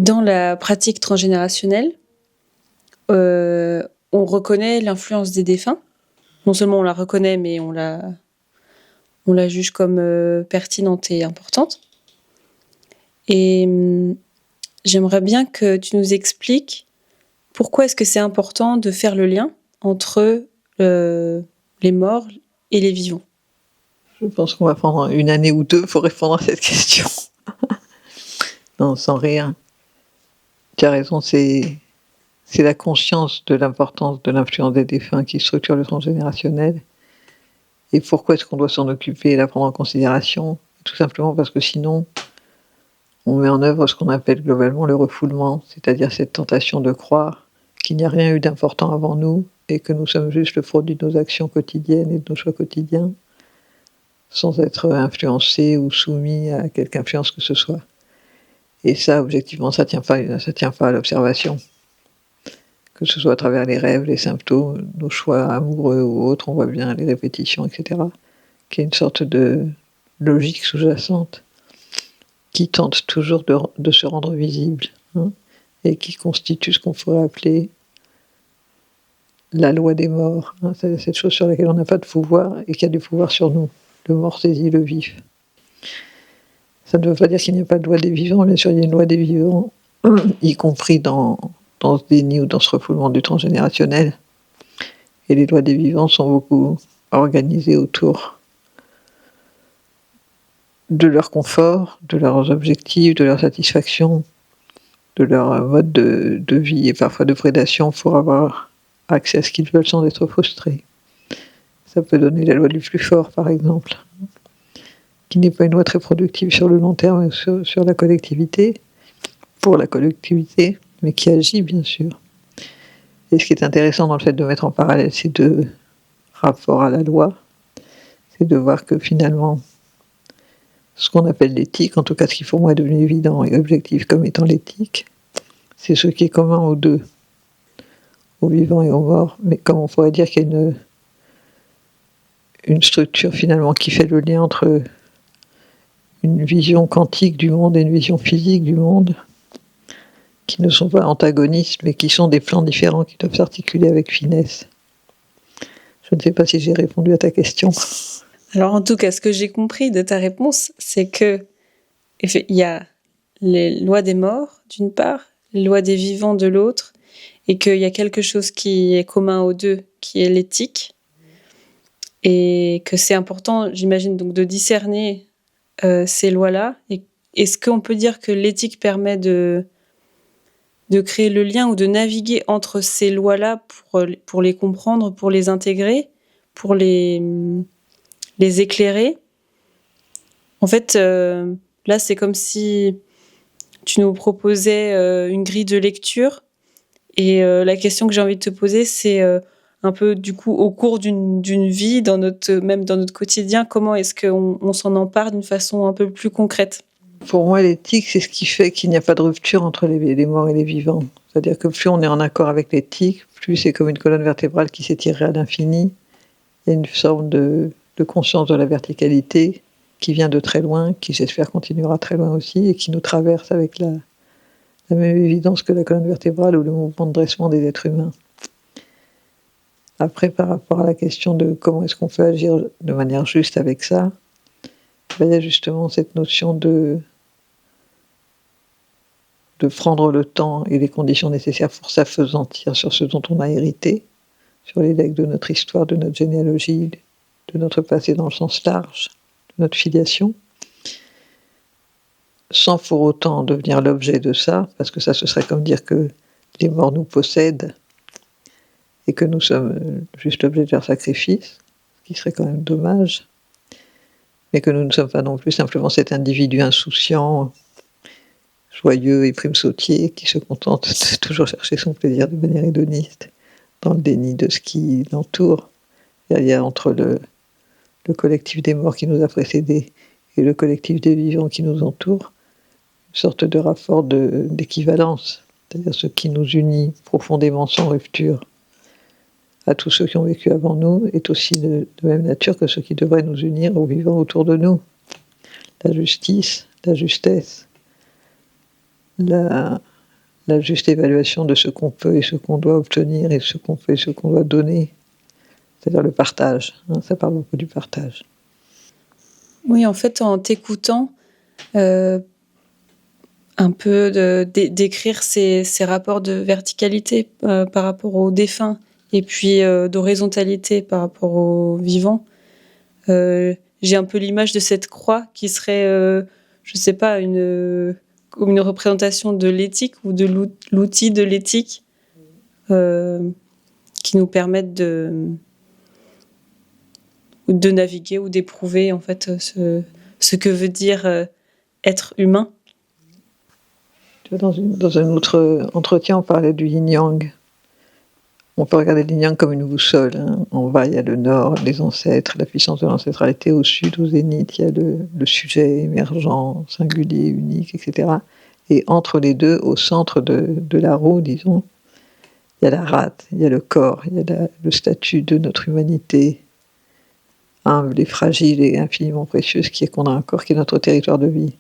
Dans la pratique transgénérationnelle, on reconnaît l'influence des défunts. Non seulement on la reconnaît, mais on la juge comme pertinente et importante. Et j'aimerais bien que tu nous expliques pourquoi est-ce que c'est important de faire le lien entre les morts et les vivants. Je pense qu'on va prendre une année ou deux pour répondre à cette question. Non, sans rien. Tu as raison, c'est la conscience de l'importance de l'influence des défunts qui structure le transgénérationnel. Et pourquoi est-ce qu'on doit s'en occuper et la prendre en considération? Tout simplement parce que sinon, on met en œuvre ce qu'on appelle globalement le refoulement, c'est-à-dire cette tentation de croire qu'il n'y a rien eu d'important avant nous et que nous sommes juste le produit de nos actions quotidiennes et de nos choix quotidiens, sans être influencés ou soumis à quelque influence que ce soit. Et ça, objectivement, ça tient pas à l'observation. Que ce soit à travers les rêves, les symptômes, nos choix amoureux ou autres, on voit bien les répétitions, etc. Qu'il y a une sorte de logique sous-jacente qui tente toujours de se rendre visible, et qui constitue ce qu'on pourrait appeler la loi des morts. C'est cette chose sur laquelle on n'a pas de pouvoir et qui a du pouvoir sur nous. Le mort saisit le vif. Ça ne veut pas dire qu'il n'y a pas de loi des vivants, bien sûr il y a une loi des vivants, y compris dans ce déni ou dans ce refoulement du transgénérationnel. Et les lois des vivants sont beaucoup organisées autour de leur confort, de leurs objectifs, de leur satisfaction, de leur mode de vie et parfois de prédation pour avoir accès à ce qu'ils veulent sans être frustrés. Ça peut donner la loi du plus fort, par exemple, qui n'est pas une loi très productive sur le long terme et sur la collectivité, pour la collectivité, mais qui agit, bien sûr. Et ce qui est intéressant dans le fait de mettre en parallèle ces deux rapports à la loi, c'est de voir que finalement, ce qu'on appelle l'éthique, en tout cas ce qui pour moi est devenu évident et objectif comme étant l'éthique, c'est ce qui est commun aux deux, aux vivants et aux morts, mais comme on pourrait dire qu'il y a une structure finalement qui fait le lien entre une vision quantique du monde et une vision physique du monde, qui ne sont pas antagonistes, mais qui sont des plans différents qui doivent s'articuler avec finesse. Je ne sais pas si j'ai répondu à ta question. Alors en tout cas, ce que j'ai compris de ta réponse, c'est que il y a les lois des morts d'une part, les lois des vivants de l'autre, et qu'il y a quelque chose qui est commun aux deux, qui est l'éthique, et que c'est important, j'imagine, donc de discerner ces lois-là. Et est-ce qu'on peut dire que l'éthique permet de créer le lien ou de naviguer entre ces lois-là pour les comprendre, pour les intégrer, pour les éclairer? En fait, là, c'est comme si tu nous proposais une grille de lecture. Et la question que j'ai envie de te poser, c'est un peu, du coup, au cours d'une vie, même dans notre quotidien, comment est-ce qu'on s'en empare d'une façon un peu plus concrète? Pour moi, l'éthique, c'est ce qui fait qu'il n'y a pas de rupture entre les morts et les vivants. C'est-à-dire que plus on est en accord avec l'éthique, plus c'est comme une colonne vertébrale qui s'étirerait à l'infini. Il y a une forme de conscience de la verticalité qui vient de très loin, qui j'espère continuera très loin aussi, et qui nous traverse avec la même évidence que la colonne vertébrale ou le mouvement de dressement des êtres humains. Après, par rapport à la question de comment est-ce qu'on peut agir de manière juste avec ça, il y a justement cette notion de prendre le temps et les conditions nécessaires pour s'appesantir sur ce dont on a hérité, sur les legs de notre histoire, de notre généalogie, de notre passé dans le sens large, de notre filiation, sans pour autant devenir l'objet de ça, parce que ça, ce serait comme dire que les morts nous possèdent et que nous sommes juste l'objet de leur sacrifice, ce qui serait quand même dommage, mais que nous ne sommes pas non plus simplement cet individu insouciant, joyeux et prime-sautier qui se contente de toujours chercher son plaisir de manière hédoniste, dans le déni de ce qui l'entoure. Il y a entre le collectif des morts qui nous a précédés et le collectif des vivants qui nous entoure, une sorte de rapport d'équivalence, c'est-à-dire ce qui nous unit profondément sans rupture à tous ceux qui ont vécu avant nous est aussi de même nature que ce qui devrait nous unir aux vivants autour de nous. La justice, la justesse, la la juste évaluation de ce qu'on peut et ce qu'on doit obtenir et ce qu'on fait et ce qu'on doit donner. C'est-à-dire le partage. Ça parle beaucoup du partage. Oui, en fait, en t'écoutant, un peu d'écrire ces rapports de verticalité par rapport aux défunts et puis d'horizontalité par rapport aux vivants. J'ai un peu l'image de cette croix qui serait, je sais pas, comme une représentation de l'éthique ou de l'outil de l'éthique qui nous permettent de naviguer ou d'éprouver en fait ce que veut dire être humain. Dans un autre entretien, on parlait du yin-yang. On peut regarder le yin-yang comme une boussole. En bas, il y a le nord, les ancêtres, la puissance de l'ancestralité. Au sud, au zénith, il y a le sujet émergent, singulier, unique, etc. Et entre les deux, au centre de la roue, disons, il y a la rate, il y a le corps, il y a le statut de notre humanité, humble et fragile et infiniment précieuse, qui est qu'on a un corps qui est notre territoire de vie.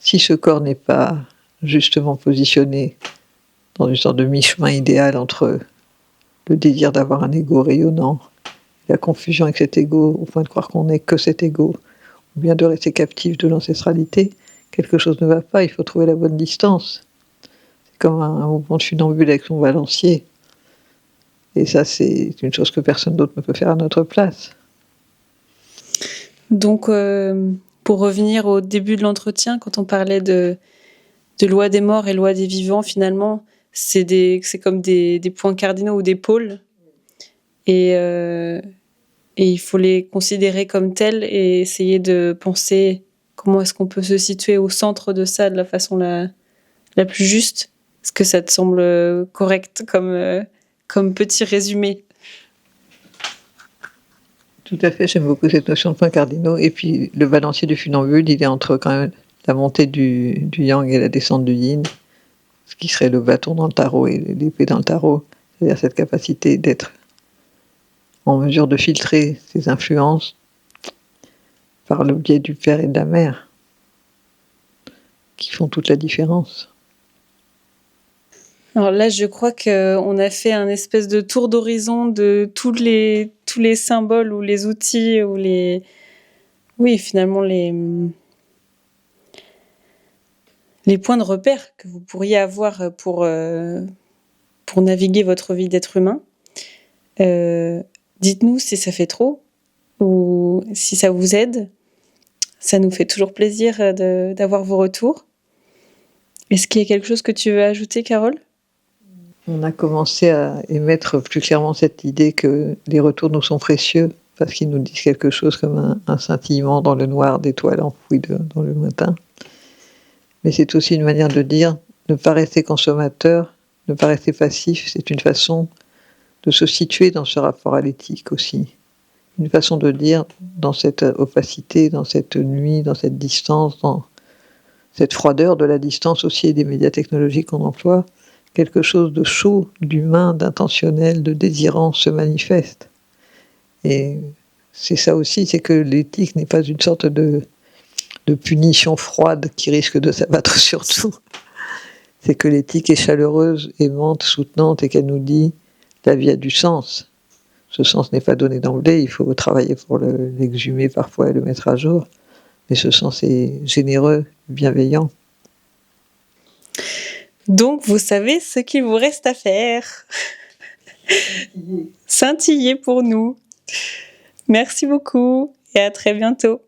Si ce corps n'est pas justement positionné dans une sorte de mi-chemin idéal entre le désir d'avoir un ego rayonnant, la confusion avec cet ego, au point de croire qu'on n'est que cet ego, ou bien de rester captif de l'ancestralité, quelque chose ne va pas, il faut trouver la bonne distance. C'est comme un mouvement de funambule avec son balancier. Et ça, c'est une chose que personne d'autre ne peut faire à notre place. Donc, pour revenir au début de l'entretien, quand on parlait de loi des morts et loi des vivants, finalement, c'est comme des points cardinaux ou des pôles. Et il faut les considérer comme tels et essayer de penser comment est-ce qu'on peut se situer au centre de ça de la façon la plus juste. Est-ce que ça te semble correct comme petit résumé? Tout à fait, j'aime beaucoup cette notion de points cardinaux. Et puis le balancier du funambule, il est entre quand même la montée du yang et la descente du yin, ce qui serait le bâton dans le tarot et l'épée dans le tarot. C'est-à-dire cette capacité d'être en mesure de filtrer ses influences par le biais du père et de la mère, qui font toute la différence. Alors là, je crois qu'on a fait un espèce de tour d'horizon de tous les symboles ou les outils ou oui, finalement les points de repère que vous pourriez avoir pour naviguer votre vie d'être humain. Dites-nous si ça fait trop ou si ça vous aide. Ça nous fait toujours plaisir d'avoir vos retours. Est-ce qu'il y a quelque chose que tu veux ajouter, Carole ? On a commencé à émettre plus clairement cette idée que les retours nous sont précieux parce qu'ils nous disent quelque chose comme un scintillement dans le noir d'étoiles enfouies dans le lointain. Mais c'est aussi une manière de dire ne pas rester consommateur, ne pas rester passif, c'est une façon de se situer dans ce rapport à l'éthique aussi. Une façon de dire dans cette opacité, dans cette nuit, dans cette distance, dans cette froideur de la distance aussi et des médias technologiques qu'on emploie, quelque chose de chaud, d'humain, d'intentionnel, de désirant se manifeste. Et c'est ça aussi, c'est que l'éthique n'est pas une sorte de punition froide qui risque de s'abattre sur tout. C'est que l'éthique est chaleureuse, aimante, soutenante et qu'elle nous dit la vie a du sens. Ce sens n'est pas donné d'emblée, il faut travailler pour l'exhumer parfois et le mettre à jour. Mais ce sens est généreux, bienveillant. Donc, vous savez ce qu'il vous reste à faire. Scintiller pour nous. Merci beaucoup et à très bientôt.